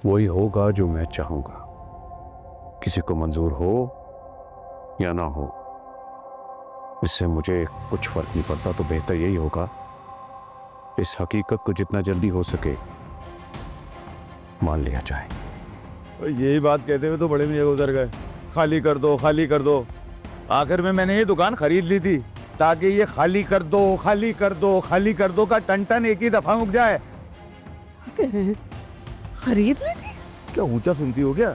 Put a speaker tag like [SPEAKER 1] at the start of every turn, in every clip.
[SPEAKER 1] वही होगा जो मैं चाहूंगा, किसी को मंजूर हो या ना हो, इससे मुझे कुछ फर्क नहीं पड़ता। तो बेहतर यही होगा इस हकीकत को जितना जल्दी हो सके मान लिया जाए।
[SPEAKER 2] यही बात कहते हुए तो बड़े मियाँ गुजर गए, खाली कर दो खाली कर दो। आखिर में मैंने ये दुकान खरीद ली थी ताकि ये खाली कर दो खाली कर दो खाली कर दो का टन एक ही दफा मुक जाए।
[SPEAKER 3] खरीद ली थी?
[SPEAKER 2] क्या ऊंचा सुनती हो क्या?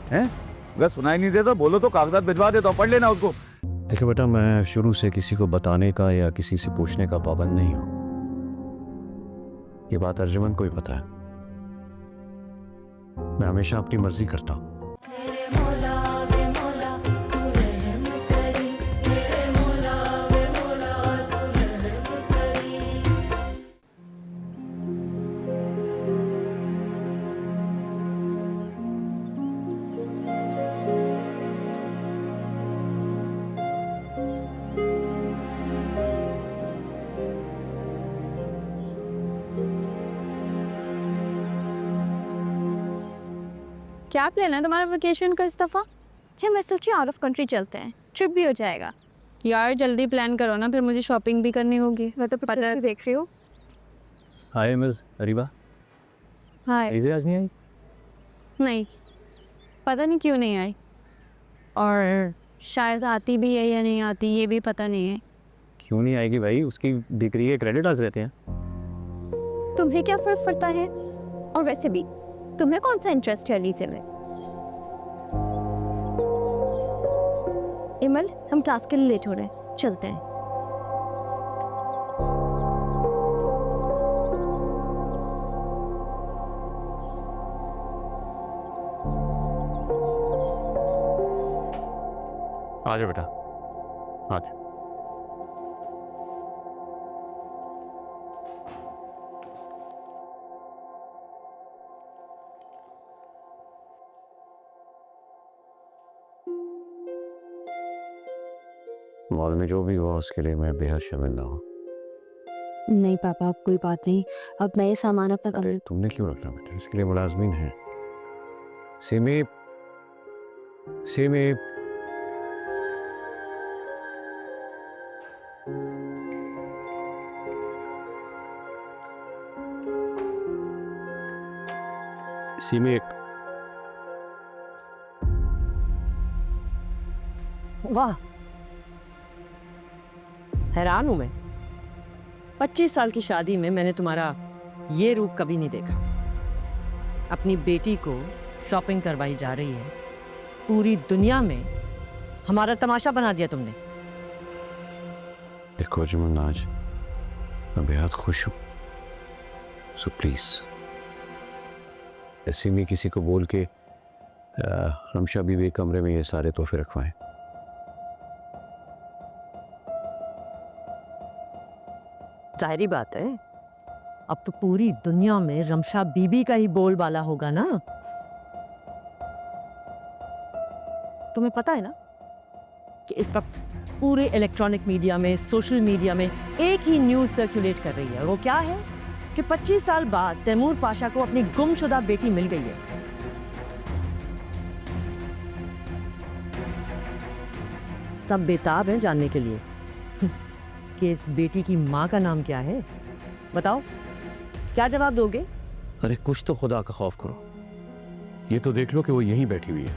[SPEAKER 2] हैं? अगर सुनाई नहीं देता बोलो तो कागजात भिजवा देता हूं, पढ़ लेना उसको।
[SPEAKER 1] देखिए बेटा, मैं शुरू से किसी को बताने का या किसी से पूछने का पाबंद नहीं हूं। ये बात अर्जुमन को ही पता है। मैं हमेशा अपनी मर्जी करता हूं।
[SPEAKER 4] क्या प्लान है तुम्हारा वेकेशन का इस दफ़ा? अच्छा, मैं सोची आउट ऑफ कंट्री चलते हैं, ट्रिप भी हो जाएगा। यार जल्दी प्लान करो ना, फिर मुझे शॉपिंग भी करनी होगी। मैं तो पता देख रही हूँ।
[SPEAKER 1] Hi miss Ariba.
[SPEAKER 4] हाय।
[SPEAKER 1] इसे आज नहीं आई?
[SPEAKER 4] नहीं, पता नहीं क्यों नहीं आई, और शायद आती भी है या नहीं आती ये भी पता नहीं है।
[SPEAKER 1] क्यों नहीं आएगी भाई? उसकी डिग्री के क्रेडिट आज रहते हैं।
[SPEAKER 4] तुम्हें क्या फ़र्क पड़ता है? और वैसे भी तुम्हें कौन सा इंटरेस्ट है अलीसे में? इमल, हम क्लास के लिए लेट हो रहे हैं, चलते हैं।
[SPEAKER 1] आ जाओ बेटा, आज। मॉल में जो भी हुआ उसके लिए मैं बेहद शर्मिंदा हूँ।
[SPEAKER 4] नहीं पापा, अब कोई बात नहीं। अब मैं ये सामान अपना कर।
[SPEAKER 1] तुमने क्यों रखना बेटा? इसके लिए मुलाजमीन है। सिमी, सिमी, सिमी,
[SPEAKER 3] वाह, हैरान हूं मैं। 25 साल की शादी में मैंने तुम्हारा ये रूप कभी नहीं देखा। अपनी बेटी को शॉपिंग करवाई जा रही है, पूरी दुनिया में हमारा तमाशा बना दिया तुमने।
[SPEAKER 1] देखो जुम्मन, आज मैं बेहद खुश हूँ, सो प्लीज ऐसे में किसी को बोल के रमशा बीवी के कमरे में ये सारे तोहफे रखवाएं।
[SPEAKER 3] जाहिर बात है, अब तो पूरी दुनिया में रमशा बीबी का ही बोलबाला होगा ना। तुम्हें पता है ना कि इस वक्त पूरे इलेक्ट्रॉनिक मीडिया में, सोशल मीडिया में एक ही न्यूज़ सर्कुलेट कर रही है, और वो क्या है कि 25 साल बाद तैमूर पाशा को अपनी गुमशुदा बेटी मिल गई है। सब बेताब हैं जानने के लिए कि इस बेटी की माँ का नाम क्या है। बताओ, क्या जवाब दोगे?
[SPEAKER 1] अरे कुछ तो खुदा का खौफ करो। ये तो देख लो कि वो यहीं बैठी हुई है।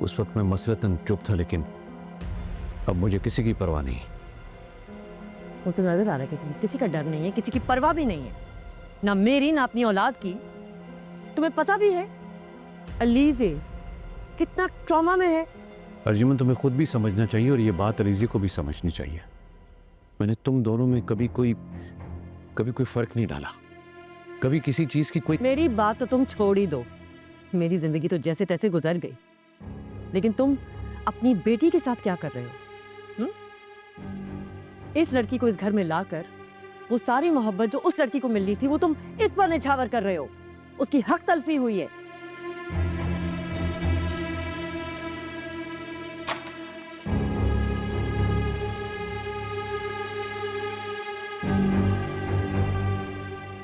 [SPEAKER 1] उस वक्त मैं मसलतन चुप था, लेकिन अब मुझे किसी की परवाह नहीं।
[SPEAKER 3] वो तो नजर आ रहा है कि तुम्हें किसी का डर नहीं है, किसी की परवाह भी नहीं है, ना मेरी ना अपनी औलाद की। तुम्हें पता भी है अलीज़े कितना ट्रॉमा में है।
[SPEAKER 1] अर्जुमन, तुम्हें खुद भी समझना चाहिए और ये बात अलीज़े को भी समझनी चाहिए। मैंने तुम दोनों में कभी कोई फर्क नहीं डाला, कभी किसी चीज की कोई।
[SPEAKER 3] मेरी बात तो तुम छोड़ ही दो। मेरी जिंदगी तो जैसे तैसे गुजर गई, लेकिन तुम अपनी बेटी के साथ क्या कर रहे हो? इस लड़की को इस घर में लाकर वो सारी मोहब्बत जो उस लड़की को मिलनी थी वो तुम इस पर निछावर कर रहे हो। उसकी हक तलफी हुई है।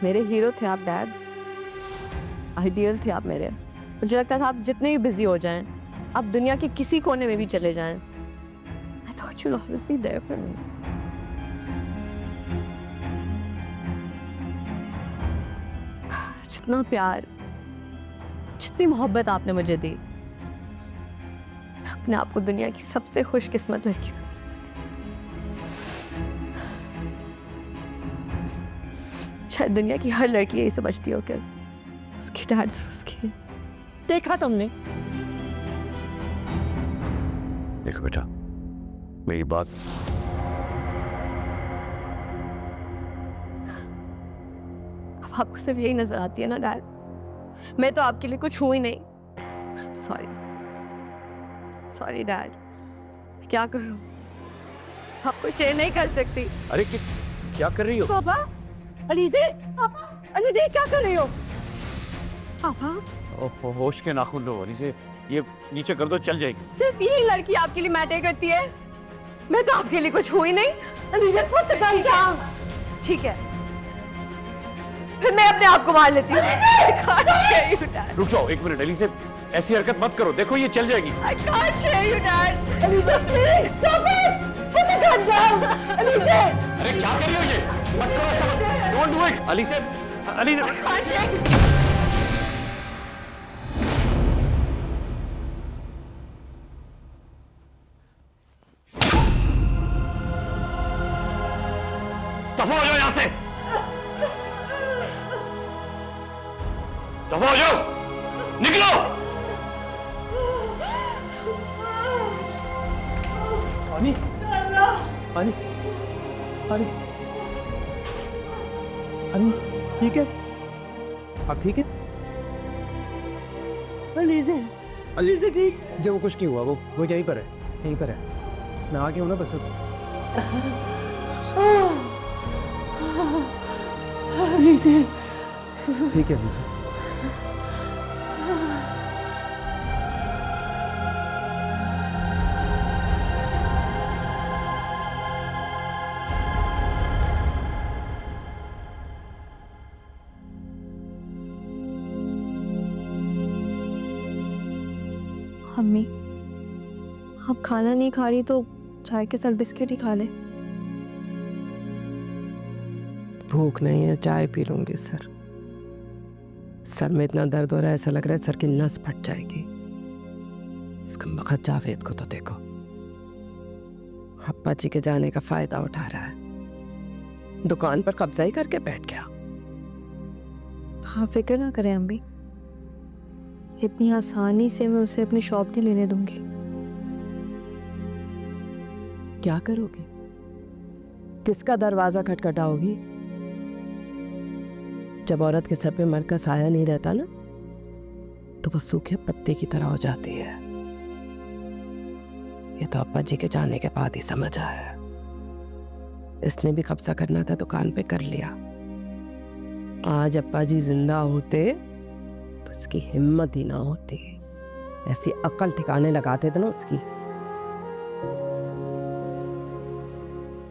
[SPEAKER 4] मेरे हीरो थे आप डैड। आइडियल थे आप मेरे। मुझे लगता था आप जितने भी बिजी हो जाएं, आप दुनिया के किसी कोने में भी चले जाएं, I thought you'll always be there for me. जितना प्यार, जितनी मोहब्बत आपने मुझे दी, अपने आप को दुनिया की सबसे खुशकिस्मत लड़की समझती। शायद दुनिया की हर लड़की यही समझती हो कि उसकी डैड उसकी।
[SPEAKER 3] देखा तुमने?
[SPEAKER 1] देखो बेटा, मेरी बात
[SPEAKER 4] अब आपको सिर्फ यही नजर आती है ना डैड? मैं तो आपके लिए कुछ हूं ही नहीं। सॉरी डैड, क्या करूं? आपको शेयर नहीं कर सकती।
[SPEAKER 1] अरे क्या कर रही हो?
[SPEAKER 3] पापा, अलीज़े, पापा, अलीज़े क्या कर रही हो? पापा,
[SPEAKER 1] ओह, होश के नाखून लो अलीज़े, ये नीचे कर दो, चल जाएगी।
[SPEAKER 4] सिर्फ यही लड़की आपके लिए मैटर करती है? मैं तो आपके लिए कुछ हूं ही नहीं। अलीज़े खुद कर जा। ठीक है, फिर मैं अपने आप को मार लेती हूँ। I can't share you, Dad.
[SPEAKER 1] रुक जाओ एक मिनट अलीज़े, ऐसी हरकत मत करो, देखो ये चल जाएगी।
[SPEAKER 4] I can't share you, Dad. Alizeh please stop it. खुद कर जा। अलीज़े,
[SPEAKER 1] अरे क्या कर रही हो ये? मत करो ऐसा, don't do it. Alizeh, Alizeh,
[SPEAKER 4] I can't share you.
[SPEAKER 1] दफा हो जाओ यहाँ से, दफा हो जाओ, निकलो।
[SPEAKER 5] पानी पानी पानी पानी, ठीक है? आप ठीक है?
[SPEAKER 3] अलीज़े, अलीज़े ठीक?
[SPEAKER 5] जब वो कुछ नहीं हुआ, वो यहीं पर है, यहीं पर है। मैं आ गया हूँ ना बस अब।
[SPEAKER 3] अलीज़े,
[SPEAKER 5] ठीक है अलीज़े।
[SPEAKER 4] अम्मी, आप खाना नहीं खा रही तो चाय के साथ बिस्किट ही खा ले।
[SPEAKER 6] भूख नहीं है, चाय पी लूंगी सर। सर में इतना दर्द हो रहा है, ऐसा लग रहा है सर की नस फट जाएगी। इसका वक्त जावेद को तो देखो, अप्पा जी के जाने का फायदा उठा रहा है, दुकान पर कब्जा ही करके बैठ गया।
[SPEAKER 4] हाँ, फिक्र ना करें अम्मी, इतनी आसानी से मैं उसे अपनी शॉप नहीं लेने दूंगी।
[SPEAKER 6] क्या करोगे? किसका दरवाजा खटखटाओगी? जब औरत के सर पे मर्द का साया नहीं रहता ना, तो वो सूखे पत्ते की तरह हो जाती है। ये तो अप्पा जी के जाने के बाद ही समझ आया। इसने भी कब्जा करना था दुकान पे, कर लिया। आज अप्पा जी जिंदा होते तो उसकी हिम्मत ही ना होती, ऐसी अकल ठिकाने लगाते थे ना उसकी।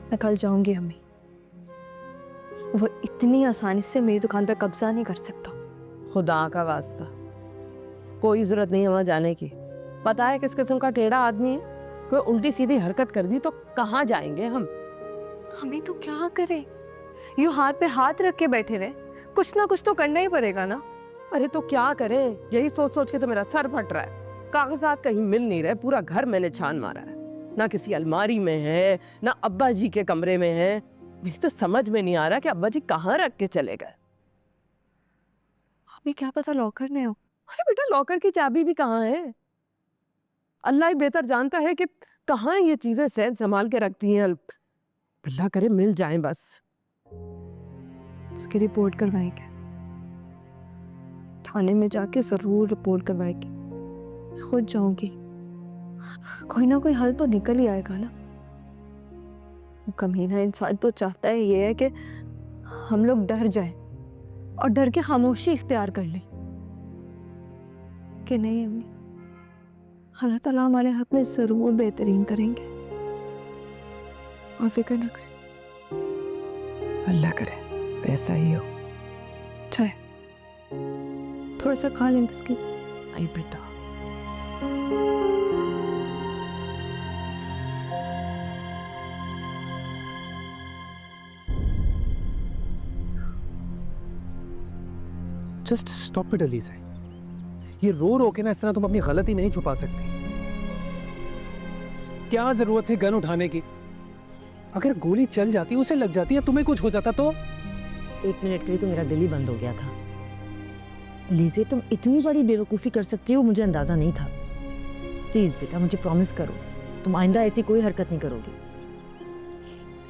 [SPEAKER 4] मैं कल जाऊंगी अम्मी, वो इतनी आसानी से मेरी दुकान पर कब्जा नहीं कर सकता।
[SPEAKER 6] खुदा का वास्ता, कोई जरूरत नहीं है वहां जाने की। पता है किस किस्म का टेढ़ा आदमी है, कोई उल्टी सीधी हरकत कर दी तो कहाँ जाएंगे हम?
[SPEAKER 4] अम्मी तो क्या करे, यूं हाथ पे हाथ रख के बैठे रहे, कुछ ना कुछ तो करना ही पड़ेगा ना।
[SPEAKER 6] अरे तो क्या करें, यही सोच सोच के तो मेरा सर फट रहा है। कागजात कहीं मिल नहीं रहे, पूरा घर मैंने छान मारा है, ना किसी अलमारी में है, ना अब्बा जी के कमरे में है। मेरी तो समझ में नहीं आ रहा कि अब्बा जी कहाँ रख के चले गए।
[SPEAKER 4] अम्मी क्या पता लॉकर में हो।
[SPEAKER 6] अरे बेटा, लॉकर की चाबी भी कहाँ है? अल्लाह ही बेहतर जानता है कि कहाँ ये चीजें सहज संभाल के रखती हैं। अल्लाह करे मिल जाएं बस।
[SPEAKER 4] उसकी रिपोर्ट करवाएंगे, थाने में जाके जरूर रिपोर्ट करवाएगी। खुद जाऊंगी, कोई ना कोई हल तो निकल ही आएगा ना। वो कमीना इंसान तो चाहता है ये है कि हम लोग डर जाएं और डर के खामोशी इख्तियार कर लें कि नहीं अम्मी, अल्लाह ताला हमारे हक में जरूर बेहतरीन करेंगे। और फिक्र ना करें।
[SPEAKER 6] अल्लाह करे ऐसा ही हो।
[SPEAKER 4] चाहे थोड़ा सा खा लें बिस्किट।
[SPEAKER 6] आई बेटा।
[SPEAKER 5] Just stop it Aliza. ये रो रो के ना इस तरह तुम अपनी गलती नहीं छुपा सकती। क्या जरूरत है गन उठाने की? अगर गोली चल जाती, उसे लग जाती या तुम्हें कुछ हो जाता तो?
[SPEAKER 3] 1 मिनट के लिए तो मेरा दिल ही बंद हो गया था। लीजे, तुम इतनी बड़ी बेवकूफ़ी कर सकती हो मुझे अंदाज़ा नहीं था। प्लीज़ बेटा मुझे प्रॉमिस करो तुम आइंदा ऐसी कोई हरकत नहीं करोगी।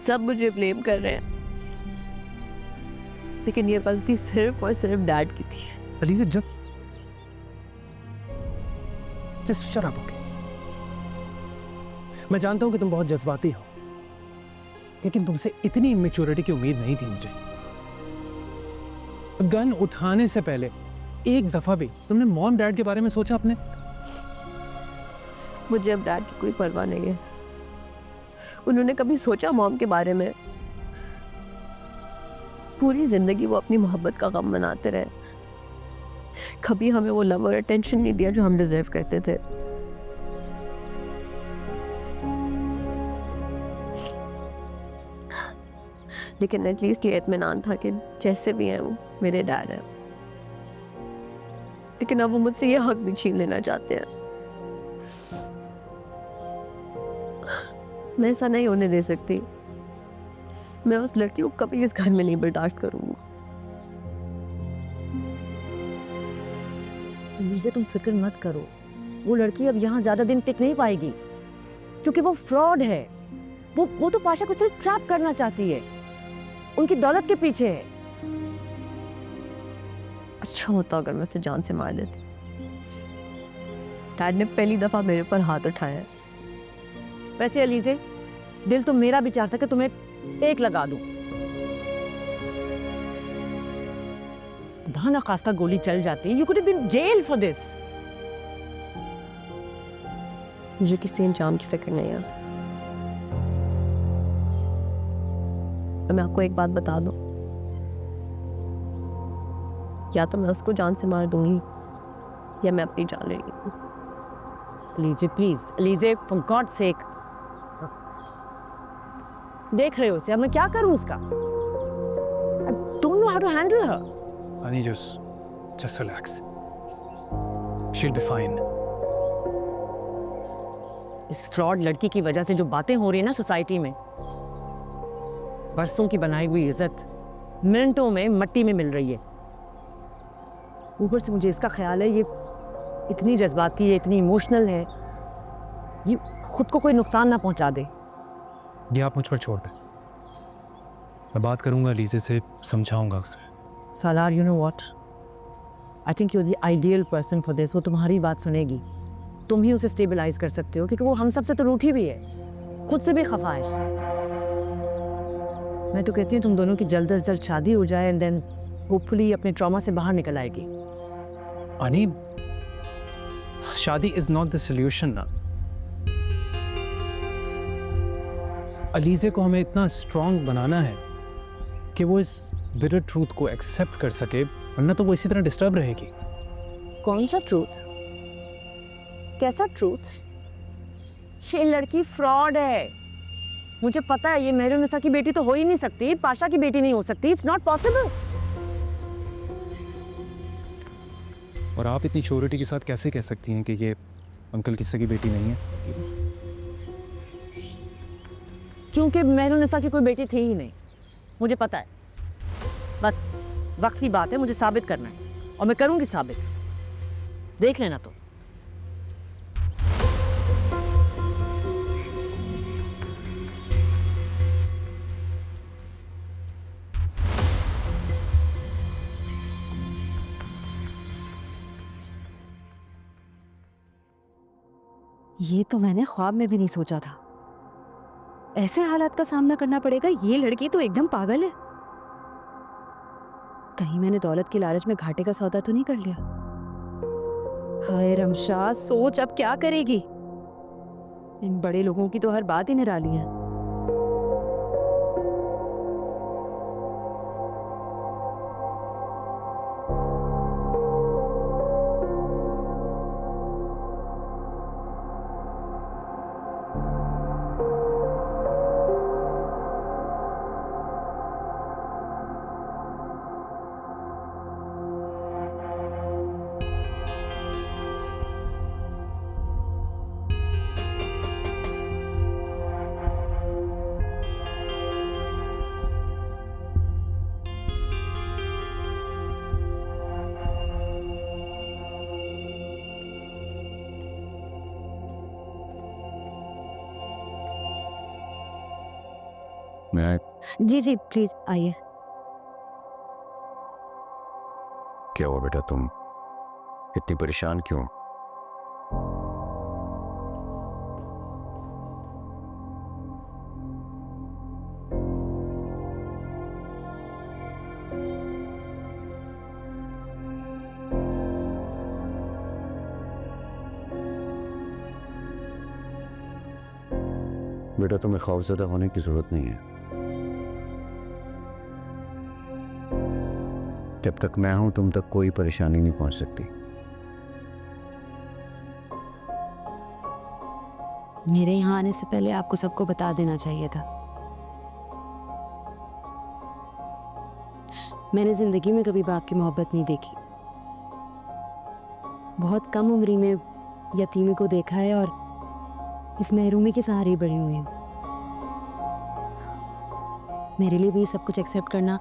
[SPEAKER 6] सब मुझे ब्लेम कर रहे हैं, लेकिन ये गलती सिर्फ और सिर्फ डैड की थी।
[SPEAKER 5] Aliza just shut up, okay? मैं जानता हूं कि तुम बहुत जज्बाती हो, लेकिन तुमसे इतनी इमेच्योरिटी की उम्मीद नहीं थी मुझे। गन उठाने से पहले एक दफा भी तुमने मॉम डैड के बारे में सोचा अपने?
[SPEAKER 6] मुझे अब डैड की कोई परवाह नहीं है। उन्होंने कभी सोचा मॉम के बारे में? पूरी जिंदगी वो अपनी मोहब्बत का गम मनाते रहे, कभी हमें वो लव और अटेंशन नहीं दिया जो हम डिजर्व करते थे। लेकिन एटलीस्ट ये इत्मीनान था कि जैसे भी हैं वो मेरे डैड हैं। लेकिन अब वो मुझसे ये हक भी छीन लेना चाहते हैं। मैं ऐसा नहीं होने दे सकती। मैं उस लड़की को कभी इस घर में नहीं बर्दाश्त करूंगी।
[SPEAKER 3] लीजे तुम फिक्र मत करो, वो लड़की अब यहाँ ज्यादा दिन टिक नहीं पाएगी क्योंकि वो फ्रॉड है। वो तो पाशा को सिर्फ ट्रैप करना चाहती है, उनकी दौलत के पीछे है।
[SPEAKER 6] अच्छा होता अगर मैं उसे जान से मार देती। डैड ने पहली दफा मेरे पर हाथ उठाया।
[SPEAKER 3] वैसे अलीजे, दिल तो मेरा भी चाहता कि तुम्हें एक लगा दूं। खुदा ना खास्ता गोली चल जाती, you could have been jailed for this।
[SPEAKER 6] मुझे किसी इंजाम की फिक्र नहीं है। मैं आपको एक बात बता दूं, या तो मैं उसको जान से मार दूंगी या मैं अपनी जान ले लूंगी।
[SPEAKER 3] लीजे प्लीज, लीजे फॉर गॉड सेक। देख रहे हो उसे, अब मैं क्या करूं उसका? I don't know how to handle her।
[SPEAKER 5] Honey, just relax. She'll be fine.
[SPEAKER 3] इस फ्रॉड लड़की की वजह से जो बातें हो रही है ना सोसाइटी में, बरसों की बनाई हुई इज्जत मिनटों में मट्टी में मिल रही है। ऊपर से मुझे इसका ख्याल है ये इतनी जज्बाती है, इतनी इमोशनल है, ये खुद को कोई नुकसान ना पहुंचा दे।
[SPEAKER 5] ये आप मुझ पर छोड़ दें। मैं बात करूंगा लीजे से, समझाऊंगा उसे।
[SPEAKER 3] सालार, you know what? I think you're the ideal person for this। वो तुम्हारी बात सुनेगी, तुम ही उसे स्टेबलाइज कर सकते हो क्योंकि वो हम सब से तो रूठी भी है, खुद से भी खफा है। मैं तो कहती हूँ तुम दोनों की जल्द से जल्द शादी हो जाए एंड देन होपफुली अपने ट्रॉमा से बाहर निकल आएगी।
[SPEAKER 5] अनी, शादी इज नॉट द सोल्यूशन ना। अलीजे को हमें इतना स्ट्रांग बनाना है कि वो इस बिटर ट्रूथ को एक्सेप्ट कर सके, वरना तो वो इसी तरह डिस्टर्ब रहेगी।
[SPEAKER 3] कौन सा ट्रूथ? कैसा ट्रूथ? ये लड़की फ्रॉड है, मुझे पता है। ये मेहरुनिसा की बेटी तो हो ही नहीं सकती, पाशा की बेटी नहीं हो सकती। It's not possible.
[SPEAKER 5] और आप इतनी श्योरिटी के साथ कैसे कह सकती हैं कि ये अंकल की सगी बेटी नहीं है?
[SPEAKER 3] क्योंकि मेहरुनिसा की कोई बेटी थी ही नहीं, मुझे पता है। बस वक्त की बात है, मुझे साबित करना है और मैं करूंगी साबित, देख लेना। तो
[SPEAKER 4] ये तो मैंने ख्वाब में भी नहीं सोचा था। ऐसे हालात का सामना करना पड़ेगा। ये लड़की तो एकदम पागल है। कहीं मैंने दौलत की लालच में घाटे का सौदा तो नहीं कर लिया? हाय रमशा, सोच अब क्या करेगी? इन बड़े लोगों की तो हर बात ही निराली है।
[SPEAKER 1] मैं
[SPEAKER 4] जी जी प्लीज आइए।
[SPEAKER 1] क्या हुआ बेटा, तुम इतनी परेशान क्यों? बेटा तुम्हें खौफजदा होने की जरूरत नहीं है। जब तक मैं हूं तुम तक कोई परेशानी नहीं पहुंच सकती।
[SPEAKER 7] मेरे यहाँ आने से पहले आपको सबको बता देना चाहिए था। मैंने जिंदगी में कभी बाप की मोहब्बत नहीं देखी। बहुत कम उम्री में यतीमी को देखा है और इस महरूमी के सहारे ही बड़ी हुई हूँ। मेरे लिए भी सब कुछ एक्सेप्ट करना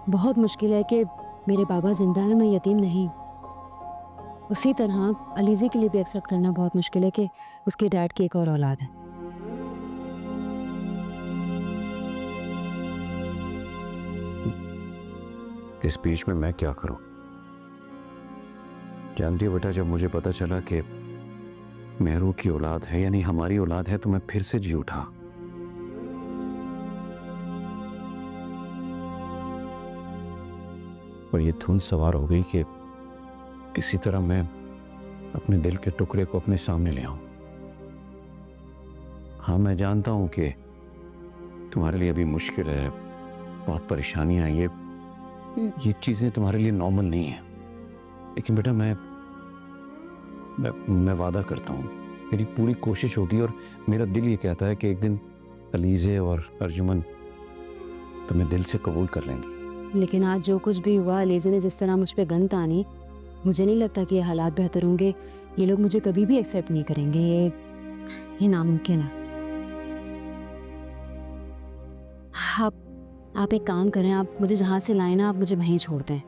[SPEAKER 7] बहुत मुश्किल है कि मेरे बाबा जिंदा हैं, मैं यतीम नहीं। उसी तरह अलीज़े के लिए भी एक्सेप्ट करना बहुत मुश्किल है कि उसके डैड की एक और औलाद है।
[SPEAKER 1] इस बीच में मैं क्या करूं? जानती हो बेटा, जब मुझे पता चला कि मेहरू की औलाद है यानी हमारी औलाद है तो मैं फिर से जी उठा। और ये धुन सवार हो गई कि किसी तरह मैं अपने दिल के टुकड़े को अपने सामने ले आऊं। हाँ मैं जानता हूं कि तुम्हारे लिए अभी मुश्किल है, बहुत परेशानियां हैं, ये चीजें तुम्हारे लिए नॉर्मल नहीं है। लेकिन बेटा मैं वादा करता हूं, मेरी पूरी कोशिश होगी और मेरा दिल ये कहता है कि एक दिन अलीज़े और अर्जुमन तुम्हें दिल से कबूल कर लेंगी।
[SPEAKER 7] लेकिन आज जो कुछ भी हुआ, अलीज़े ने जिस तरह मुझ पे गन तानी, मुझे नहीं लगता कि ये हालात बेहतर होंगे। ये लोग मुझे कभी भी एक्सेप्ट नहीं करेंगे। ये नामुमकिन है। आप एक काम करें, आप मुझे जहाँ से लाए ना, आप मुझे वहीं छोड़ दें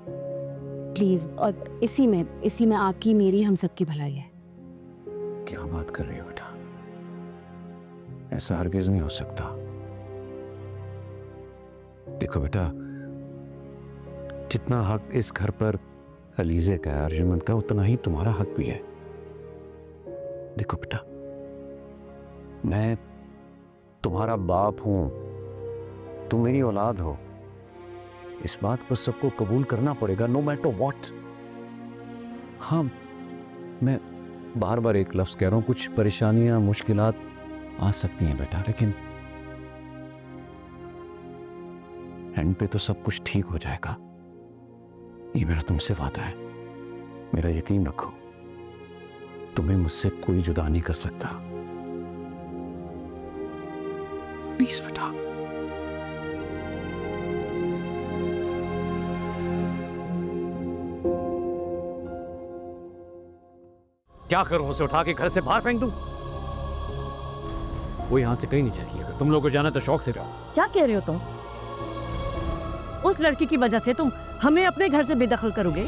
[SPEAKER 7] प्लीज़। और इसी में आपकी मेरी हम सबकी भलाई है।
[SPEAKER 1] क्या बात कर रही हो बेटा, ऐसा हरगिज नहीं हो सकता। देखो बेटा, जितना हक इस घर पर अलीज़े का है, अर्जुमन का, उतना ही तुम्हारा हक भी है। देखो बेटा, मैं तुम्हारा बाप हूं, तुम मेरी औलाद हो। इस बात को सबको कबूल करना पड़ेगा, नो मैटर व्हाट। हाँ मैं बार बार एक लफ्ज कह रहा हूं, कुछ परेशानियां मुश्किलात आ सकती हैं बेटा, लेकिन एंड पे तो सब कुछ ठीक हो जाएगा। ये मेरा तुमसे वादा है, मेरा यकीन रखो। तुम्हें मुझसे कोई जुदा नहीं कर सकता। प्लीज बेटा।
[SPEAKER 8] क्या करूं, उसे उठा के घर से बाहर फेंक दूं? वो यहां से कहीं नहीं जाएगी। अगर तुम लोगों को जाना तो शौक से जाओ।
[SPEAKER 3] क्या कह रहे हो तुम? उस लड़की की वजह से तुम हमें अपने घर से बेदखल करोगे?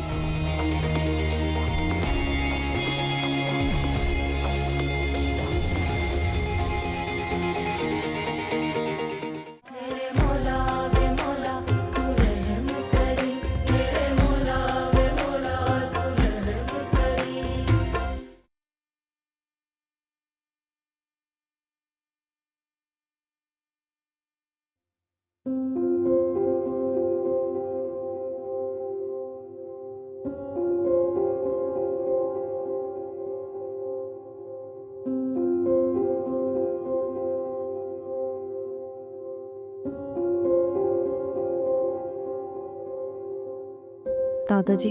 [SPEAKER 4] दादाजी,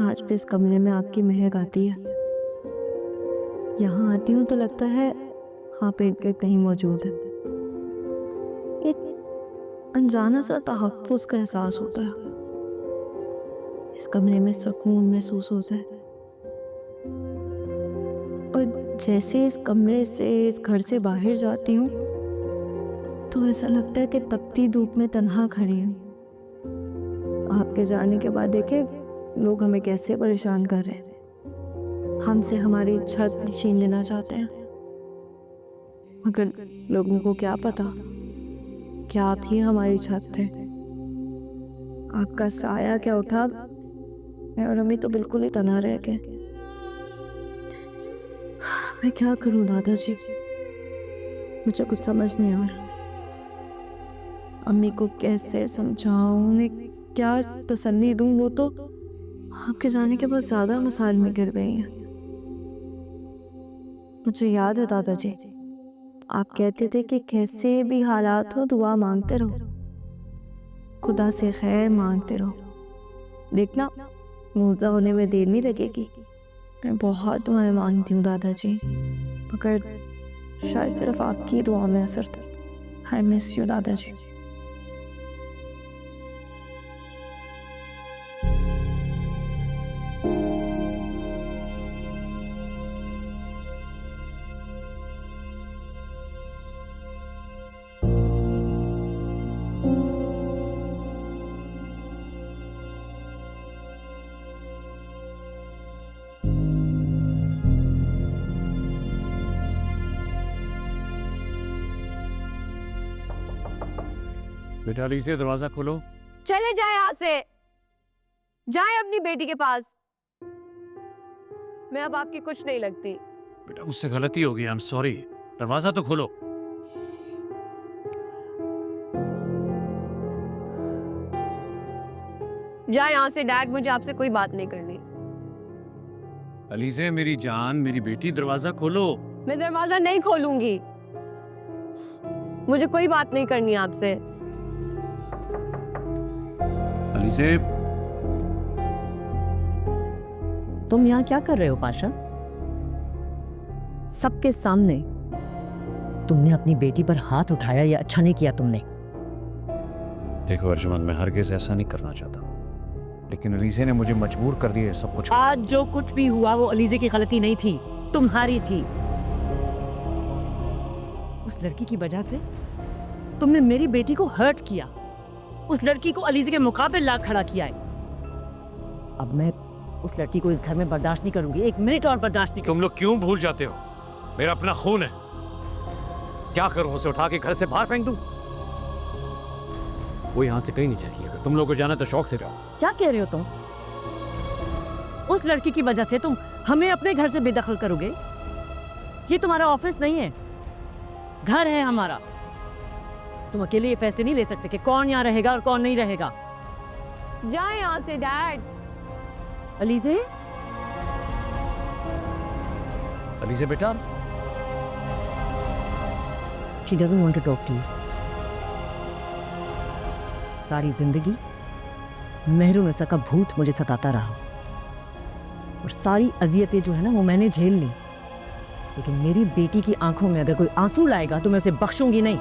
[SPEAKER 4] आज भी इस कमरे में आपकी महक आती है। यहाँ आती हूँ तो लगता है आप इनके कहीं मौजूद है। एक अनजाना सा तहफ़्फ़ुज़ का एहसास होता है। इस कमरे में सुकून महसूस होता है। और जैसे इस कमरे से, इस घर से बाहर जाती हूँ तो ऐसा लगता है कि तपती धूप में तन्हा खड़ी हूँ। आपके जाने के बाद देखे लोग हमें कैसे परेशान कर रहे हैं, हमसे हमारी छत छीन लेना चाहते हैं। मगर लोगों को क्या पता कि आप ही हमारी छत थे। आपका साया क्या उठा, मैं और अम्मी तो बिल्कुल ही तना रह गए। मैं क्या करूं दादाजी, मुझे कुछ समझ नहीं आ रहा। अम्मी को कैसे समझाऊं, उन्हें क्या तसल्ली दूं, वो तो आपके जाने के बाद ज्यादा मसाइल में गिर गई हैं। मुझे याद है दादाजी, आप कहते थे कि कैसे भी हालात हो दुआ मांगते रहो, खुदा से खैर मांगते रहो। देखना मुआवजा होने में देर नहीं लगेगी। मैं बहुत दुआएं मांगती हूँ दादाजी, मगर शायद सिर्फ आपकी दुआ में असर था। आई मिस यू दादाजी।
[SPEAKER 8] बेटा अलीज़े दरवाजा खोलो।
[SPEAKER 9] चले जाए यहाँ से, जाए अपनी बेटी के पास। मैं अब आपकी कुछ नहीं लगती।
[SPEAKER 8] बेटा मुझसे गलती हो गई, आई एम सॉरी। दरवाजा तो खोलो।
[SPEAKER 9] जाए यहाँ से डैड, मुझे आपसे कोई बात नहीं करनी।
[SPEAKER 8] अलीज़े मेरी जान, मेरी बेटी, दरवाजा खोलो।
[SPEAKER 9] मैं दरवाजा नहीं खोलूंगी, मुझे कोई बात नहीं करनी आपसे।
[SPEAKER 8] अलीज़े
[SPEAKER 3] तुम यहाँ क्या कर रहे हो पाशा? सबके सामने तुमने अपनी बेटी पर हाथ उठाया, ये अच्छा नहीं किया तुमने।
[SPEAKER 8] देखो अर्जुमन, मैं हरगिज़ ऐसा नहीं करना चाहता, लेकिन अलीज़े ने मुझे मजबूर कर दिया सब कुछ।
[SPEAKER 3] आज जो कुछ भी हुआ वो अलीज़े की गलती नहीं थी, तुम्हारी थी। उस लड़की की वजह से तुमने मेरी बेटी को हर्ट किया, उस लड़की को अलीज़े के मुकाबले ला खड़ा किया है। अब मैं उस लड़की को इस घर में बर्दाश्त नहीं करूंगी, एक मिनट और बर्दाश्त नहीं।
[SPEAKER 8] तुम लोग क्यों भूल जाते हो? मेरा अपना खून है। क्या करूं, उसे उठा के घर से बाहर फेंक दूं? वो यहाँ से कहीं नहीं जाएगी। अगर तुम लोग को जाना तो शौक से जाओ।
[SPEAKER 3] क्या कह रहे हो तुम? उस लड़की की वजह से तुम हमें अपने घर से बेदखल करोगे? ये तुम्हारा ऑफिस नहीं है, घर है हमारा। तुम अकेले ये फैसले नहीं ले सकते कि कौन यहाँ रहेगा और कौन नहीं रहेगा।
[SPEAKER 9] जाए यहाँ से डैड।
[SPEAKER 3] अलीज़े,
[SPEAKER 8] अलीज़े बेटा,
[SPEAKER 3] she doesn't want to talk to you. सारी जिंदगी मेहरुनिसा का भूत मुझे सताता रहा और सारी अजियतें जो है ना वो मैंने झेल ली, लेकिन मेरी बेटी की आंखों में अगर कोई आंसू लाएगा तो मैं उसे बख्शूंगी नहीं।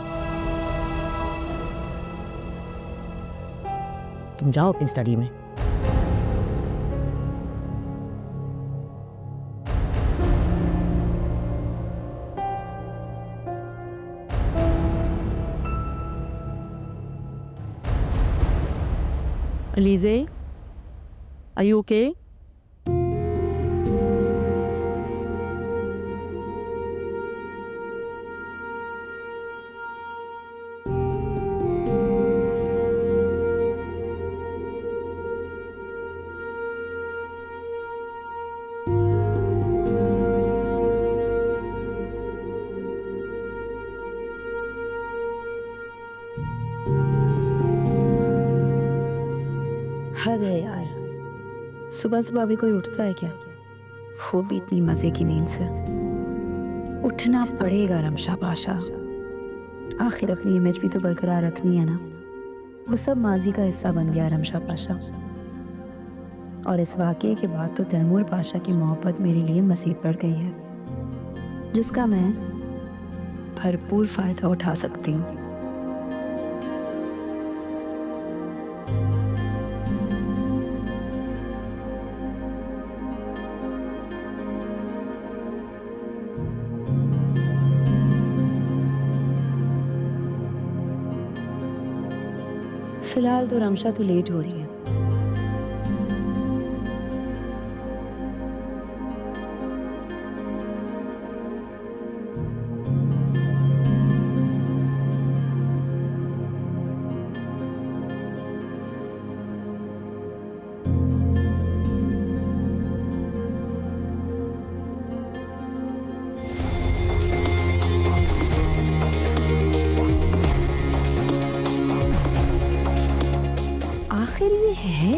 [SPEAKER 3] तुम जाओ अपनी स्टडी में। Alize, are you okay?
[SPEAKER 4] हद है यार, सुबह सुबह भी कोई उठता है क्या? वो भी इतनी मजे की नींद से। उठना पड़ेगा रमशा पाशा, आखिर अपनी इमेज भी तो बरकरार रखनी है ना। वो सब माजी का हिस्सा बन गया रमशा पाशा, और इस वाक़ये के बाद तो तैमूर पाशा की मोहब्बत मेरे लिए मज़ीद बढ़ गई है, जिसका मैं भरपूर फ़ायदा उठा सकती हूँ। फिलहाल तो रमशा तो लेट हो रही है।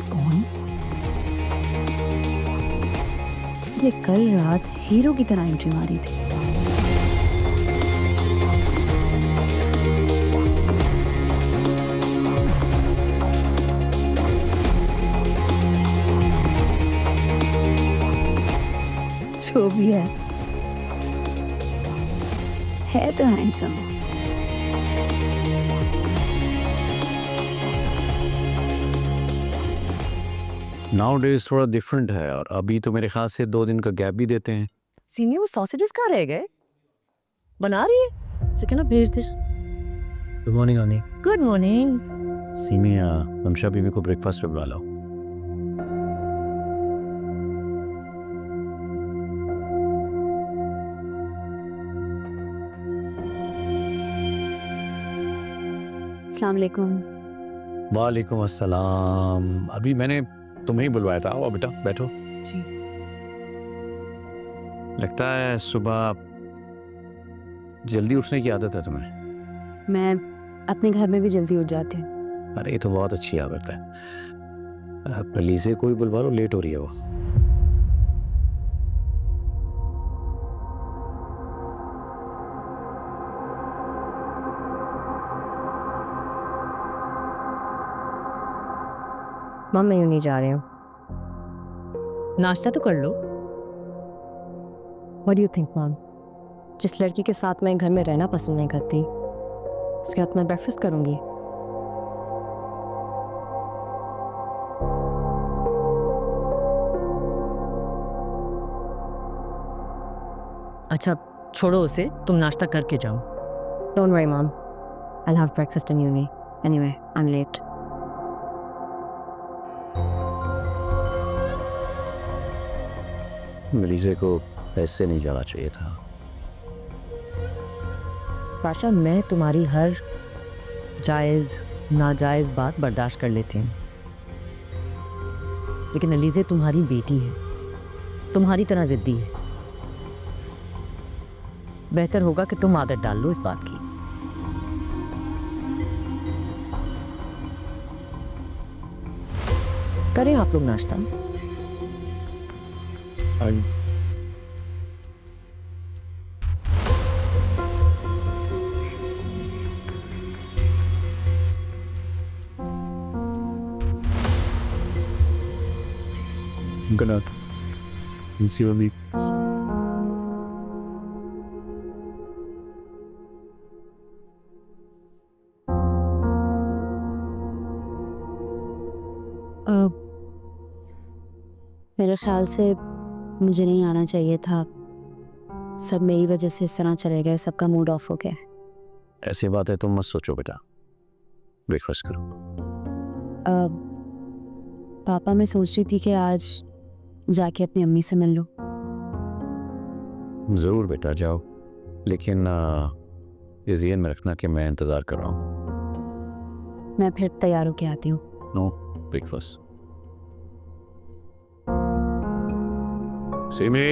[SPEAKER 4] कौन? जिसने कल रात हीरो की तरह एंट्री मारी थी। जो भी है तो हैंडसम।
[SPEAKER 8] नाउ डेज थोड़ा डिफरेंट है, और अभी तो मेरे ख्याल से 2 दिन का गैप भी देते हैं।
[SPEAKER 3] सीमी वो सॉसेजेस कहाँ रह गए? बना रही है, उसे कहना भेज दे।
[SPEAKER 8] गुड मॉर्निंग आनी।
[SPEAKER 3] Good morning.
[SPEAKER 8] सीमी, हमशा बीवी को ब्रेकफास्ट पे बुला लो।
[SPEAKER 7] अस्सलाम वालेकुम।
[SPEAKER 8] वालेकुम अस्सलाम। अभी मैंने तुम्हें ही बुलवाया था। आओ बेटा, बैठो।
[SPEAKER 7] जी।
[SPEAKER 8] लगता है सुबह जल्दी उठने की आदत है तुम्हें।
[SPEAKER 7] मैं अपने घर में भी जल्दी उठ जाती हूँ।
[SPEAKER 8] अरे ये तो बहुत अच्छी आदत है। पली से कोई बुलवा लो, लेट हो रही है वो।
[SPEAKER 3] मम मैं यूं नहीं जा रही हूँ। नाश्ता तो कर लो।
[SPEAKER 7] What do you think, mom? जिस लड़की के साथ मैं घर में रहना पसंद नहीं करती, उसके साथ मैं ब्रेकफास्ट करूंगी।
[SPEAKER 3] अच्छा छोड़ो उसे, तुम नाश्ता करके जाओ।
[SPEAKER 7] Don't worry, mom. I'll have breakfast in uni. Anyway, I'm late.
[SPEAKER 8] मरीजे को ऐसे नहीं जाना चाहिए था।
[SPEAKER 3] पाशा, मैं तुम्हारी हर जायज़ नाजायज़ बात बर्दाश्त कर लेती हूँ, लेकिन अलीज़े तुम्हारी बेटी है, तुम्हारी तरह ज़िद्दी है। बेहतर होगा कि तुम आदत डाल लो इस बात की। करें आप लोग नाश्ता?
[SPEAKER 1] I'm gonna sincerely
[SPEAKER 7] मेरे ख्याल से मुझे नहीं आना चाहिए था। सब मेरी वजह से इस तरह चले गए, सबका मूड ऑफ हो गया।
[SPEAKER 8] ऐसी बात है तुम मत सोचो बेटा, ब्रेकफास्ट करो।
[SPEAKER 7] पापा, मैं सोच रही थी कि आज जाके अपनी अम्मी से मिल लो।
[SPEAKER 8] ज़रूर बेटा जाओ, लेकिन ये ज़हन में रखना कि मैं इंतज़ार कर रहा हूँ।
[SPEAKER 7] मैं फिर तैयार होके आती हूँ।
[SPEAKER 8] No breakfast. सिमी,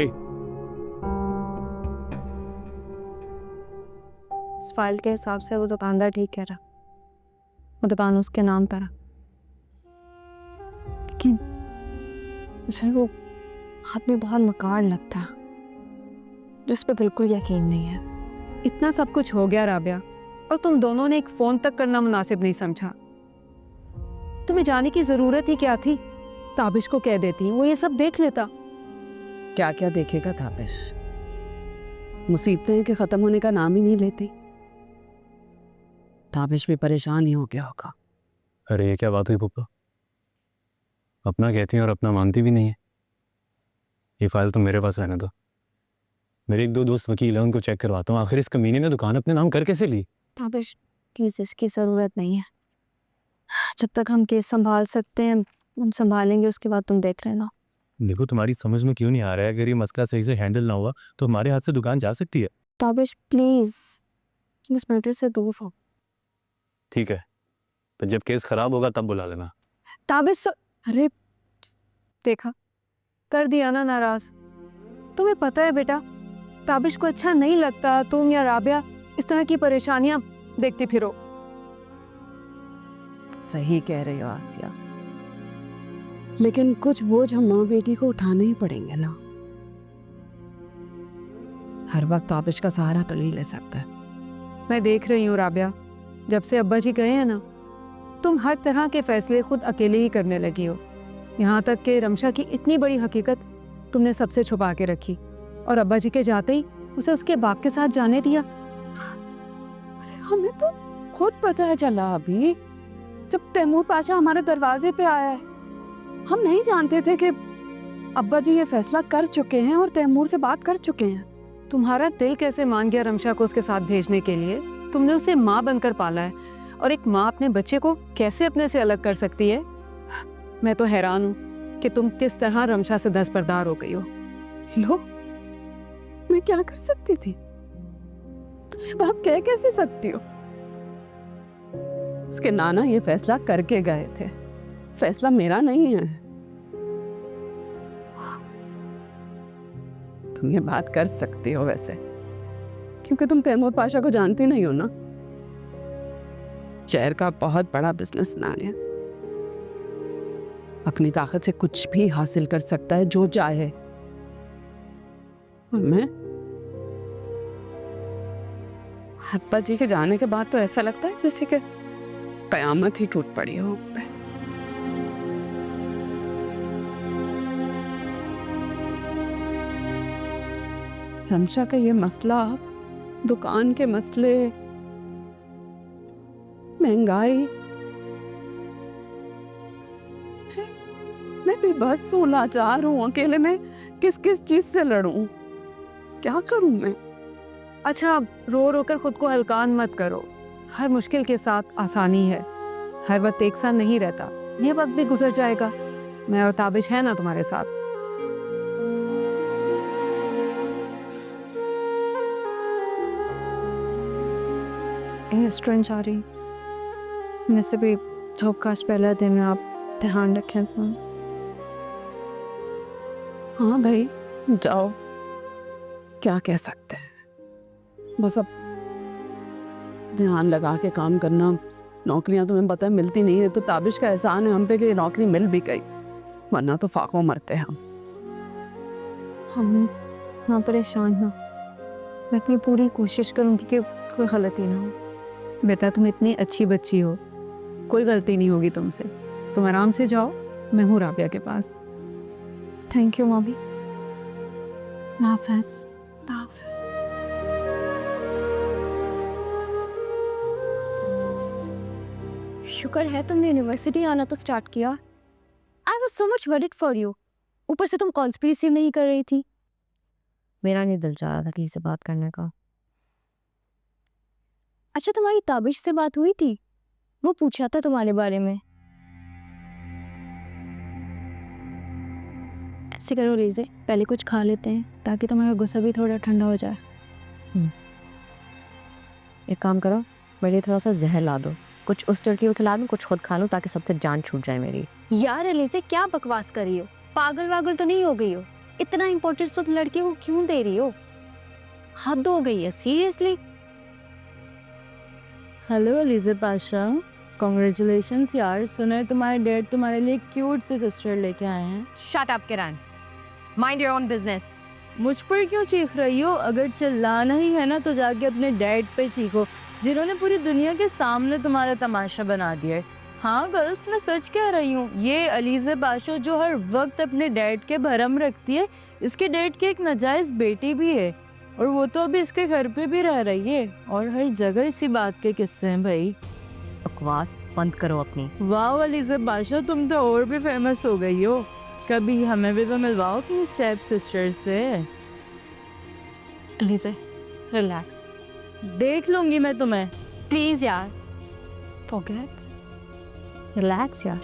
[SPEAKER 4] इस फाइल के हिसाब से वो दुकानदार ठीक कह रहा, वो दुकान उसके नाम पर है, लेकिन मुझे वो आदमी बहुत मकान लगता है, जिस पे बिल्कुल यकीन नहीं है।
[SPEAKER 10] इतना सब कुछ हो गया राबिया, और तुम दोनों ने एक फोन तक करना मुनासिब नहीं समझा। तुम्हें जाने की जरूरत ही क्या थी? ताबिश को कह देती, वो ये सब देख लेता।
[SPEAKER 6] क्या क्या देखेगा ताबिश? मुसीबतें के खत्म होने का नाम ही नहीं लेती। ताबिश भी परेशान ही हो गया होगा।
[SPEAKER 11] अरे ये क्या बात हुई पप्पा? अपना कहती हैं और अपना मानती भी नहीं है। ये फाइल तो मेरे पास रहने दो। मेरे 1-2 दोस्त वकील हैं, उनको चेक करवाता हूँ। आखिर इस कमीने ने दुकान अपने नाम कर कैसे ली?
[SPEAKER 4] ताबिश, प्लीज इसकी ज़रूरत नहीं है। जब तक हम केस संभाल सकते हैं हम संभालेंगे, उसके बाद तुम देख लेना।
[SPEAKER 11] देखो तुम्हारी समझ में क्यों नहीं आ रहा है, अगर ये मसला सही से हैंडल ना हुआ तो हमारे हाथ से दुकान जा सकती है।
[SPEAKER 4] ताबिश प्लीज, तुम इस मैटर से दूर हो।
[SPEAKER 11] ठीक है, तो जब केस खराब होगा तब बुला लेना।
[SPEAKER 10] ताबिश अरे देखा, कर दिया ना नाराज। तुम्हें पता है बेटा, ताबिश को अच्छा नहीं लगता तुम या राबिया इस तरह की परेशानियां देखती फिरो।
[SPEAKER 6] सही कह रही हो आसिया। लेकिन कुछ बोझ हम माँ बेटी को उठाने ही पड़ेंगे ना। हर वक्त ताबिश का सहारा तो नहीं ले सकता।
[SPEAKER 10] मैं देख रही हूँ राबिया, जब से अब्बा जी गए हैं ना, तुम हर तरह के फैसले खुद अकेले ही करने लगी हो। यहाँ तक कि रमशा की इतनी बड़ी हकीकत तुमने सबसे छुपा के रखी और अब्बा जी के जाते ही उसे उसके बाप के साथ जाने दिया।
[SPEAKER 6] हमें तो खुद पता है चला अभी जब तैमूर पाशा हमारे दरवाजे पे आया है। हम नहीं जानते थे कि अब्बा जी ये फैसला कर चुके हैं और तैमूर से बात कर चुके हैं।
[SPEAKER 10] तुम्हारा दिल कैसे मान गया रमशा को उसके साथ भेजने के लिए? तुमने उसे माँ बनकर पाला है और एक माँ अपने बच्चे को कैसे अपने से अलग कर सकती है? मैं तो हैरान हूँ कि तुम किस तरह रमशा से दस्तबरदार हो गई हो।
[SPEAKER 6] लो, मैं क्या कर सकती थी? बात कह कैसे सकती हो? उसके नाना ये फैसला करके गए थे, फैसला मेरा नहीं है। तुम ये बात कर सकती हो वैसे, क्योंकि तुम तैमूर पाशा को जानती नहीं हो ना। शहर का बहुत बड़ा बिजनेसमैन है, अपनी ताकत से कुछ भी हासिल कर सकता है जो चाहे। और मैं अब्बा जी के जाने के बाद तो ऐसा लगता है जैसे कि कयामत ही टूट पड़ी हो पे। रमशा का ये मसला, दुकान के मसले, महंगाई, मैं बेबस हूँ, लाचार हूँ। अकेले में किस किस चीज से लड़ूं? क्या करूं मैं?
[SPEAKER 10] अच्छा, रो रो कर खुद को हल्कान मत करो। हर मुश्किल के साथ आसानी है। हर वक्त एक साथ नहीं रहता, ये वक्त भी गुजर जाएगा। मैं और ताबिश है ना तुम्हारे साथ।
[SPEAKER 4] रेस्टोरेंट जा रही, वैसे भी जॉब का पहला दिन है, आप ध्यान रखें अपना।
[SPEAKER 6] हाँ भाई, जाओ, क्या कह सकते हैं। बस अब ध्यान लगा के काम करना। नौकरियां तुम्हें पता है मिलती नहीं है, तो ताबिश का एहसान है हम पे कि ये नौकरी मिल भी गई, वरना तो फाकों मरते हैं
[SPEAKER 4] हम ना परेशान हो, मैं अपनी पूरी कोशिश करूँगी कि कोई गलती ना हो।
[SPEAKER 10] बेटा, तुम इतनी अच्छी बच्ची हो, कोई गलती नहीं होगी तुमसे। तुम आराम से जाओ, मैं हूँ राबिया के पास।
[SPEAKER 4] थैंक यू मामी।
[SPEAKER 7] हाफिज।
[SPEAKER 4] शुक्र है तुमने यूनिवर्सिटी आना तो स्टार्ट किया। I was so much worried for you. ऊपर से तुम कॉन्स्पिरेसी नहीं कर रही थी।
[SPEAKER 3] मेरा नहीं दिल चाह रहा था किसी से बात करने का।
[SPEAKER 4] अच्छा, तुम्हारी ताबिश से बात हुई थी? वो पूछा था तुम्हारे बारे में। ऐसे करो लीजिए, पहले कुछ खा लेते हैं ताकि तुम्हारा गुस्सा भी थोड़ा ठंडा हो जाए।
[SPEAKER 3] एक काम करो, मेरे लिए थोड़ा सा जहर ला दो, कुछ उस लड़की को खिला दूँ, कुछ खुद खा लूँ, ताकि सबसे जान छूट जाए मेरी।
[SPEAKER 4] यार अलीज़े, क्या बकवास कर रही हो? पागल वागल तो नहीं हो गई हो? इतना इम्पोर्टेंस तो लड़की को क्यों दे रही हो? हद हो गई है, seriously.
[SPEAKER 12] Hello Alizeh Pasha, congratulations यार। सुना है तुम्हारे डैड तुम्हारे लिए क्यूट से सिस्टर लेके आए हैं।
[SPEAKER 9] Shut up Kiran, mind your own business.
[SPEAKER 12] मुझ पर क्यों चीख रही हो? अगर चिल्लाना ही है ना तो जाके अपने डैड पे चीखो, जिन्होंने पूरी दुनिया के सामने तुम्हारा तमाशा बना दिया है। हाँ गर्ल्स, मैं सच कह रही हूँ। ये अलीज़े पाशा जो हर वक्त अपने डैड के भरम रखती है, इसके डैड की एक नाजायज़ बेटी भी है, और वो तो अभी इसके घर पे भी रह रही है, और हर जगह इसी बात के किस्से हैं भाई।
[SPEAKER 3] बकवास बंद करो अपनी।
[SPEAKER 12] वाह अलीज़े पाशा, तुम तो और भी फेमस हो गई हो। कभी हमें भी तो मिलवाओ अपनी स्टेप सिस्टर से।
[SPEAKER 4] अलीज़े रिलैक्स,
[SPEAKER 12] देख लूंगी मैं तुम्हें।
[SPEAKER 4] प्लीज यार, फॉरगेट, रिलैक्स यार।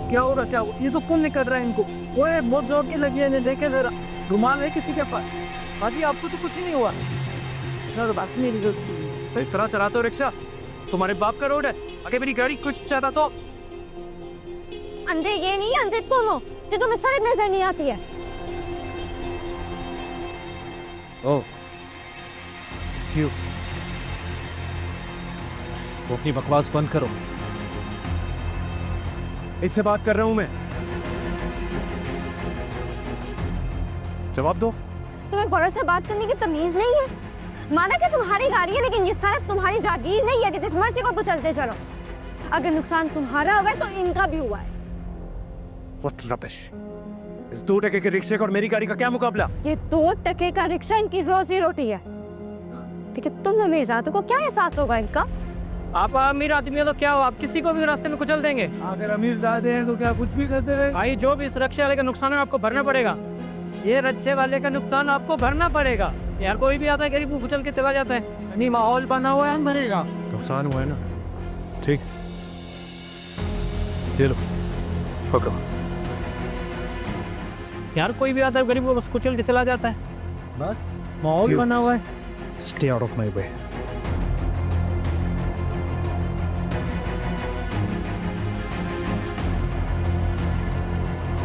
[SPEAKER 5] क्या हो रहा, क्या हो? ये तो खून निकल रहा है इनको। ओए बहुत जोर की लगी है, देखे जरा, रुमाल है किसी के पास? हाजी आपको तो कुछ ही नहीं हुआ। सर बात नहीं तो इस तरह चलाते हो रिक्शा? तुम्हारे बाप का रोड है, आगे मेरी गाड़ी कुछ चाहता तो।
[SPEAKER 9] अंधे ये नहीं, अंधे तुम हो जो तुम्हें सड़क नजर नहीं आती है।
[SPEAKER 2] ओ
[SPEAKER 5] वो अपनी बकवास बंद करो, इससे बात कर रहा हूं मैं।
[SPEAKER 1] जवाब दो।
[SPEAKER 9] तुम्हें बड़ों से बात करने की तमीज नहीं है? माना कि तुम्हारी गाड़ी है, लेकिन ये सड़क तुम्हारी जागीर नहीं है कि जिस मर्जी को चलते चलो। अगर नुकसान तुम्हारा हुआ है तो इनका भी हुआ है।
[SPEAKER 1] What rubbish! इस 2 टके के रिक्शे का और मेरी गाड़ी का क्या मुकाबला?
[SPEAKER 9] ये 2 टके का रिक्शा इनकी रोजी रोटी है, लेकिन तुम अमीरजादों को क्या एहसास होगा इनका?
[SPEAKER 5] आप अमीर आदमी हो तो क्या हो, आप किसी को भी रास्ते में कुचल देंगे। अगर अमीर ज़्यादा हैं तो क्या कुछ भी करते रहे। भाई जो भी इस रिक्शे वाले का नुकसान है आपको भरना पड़ेगा। ये रिक्शे वाले का नुकसान आपको भरना पड़ेगा। यार कोई भी आता है गरीब को कुचल के चला जाता है। नहीं माहौल बना हुआ है, भरेगा।
[SPEAKER 1] नुकसान हुआ है ना, ठीक, ये लो पकड़ो।
[SPEAKER 5] यार कोई भी आता है गरीब को बस कुचल के चला जाता है। बस माहौल बना हुआ है।
[SPEAKER 1] Stay out of my way.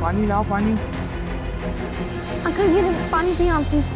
[SPEAKER 5] पानी लाओ, पानी।
[SPEAKER 9] अंकल ये पानी पिए आप प्लीज।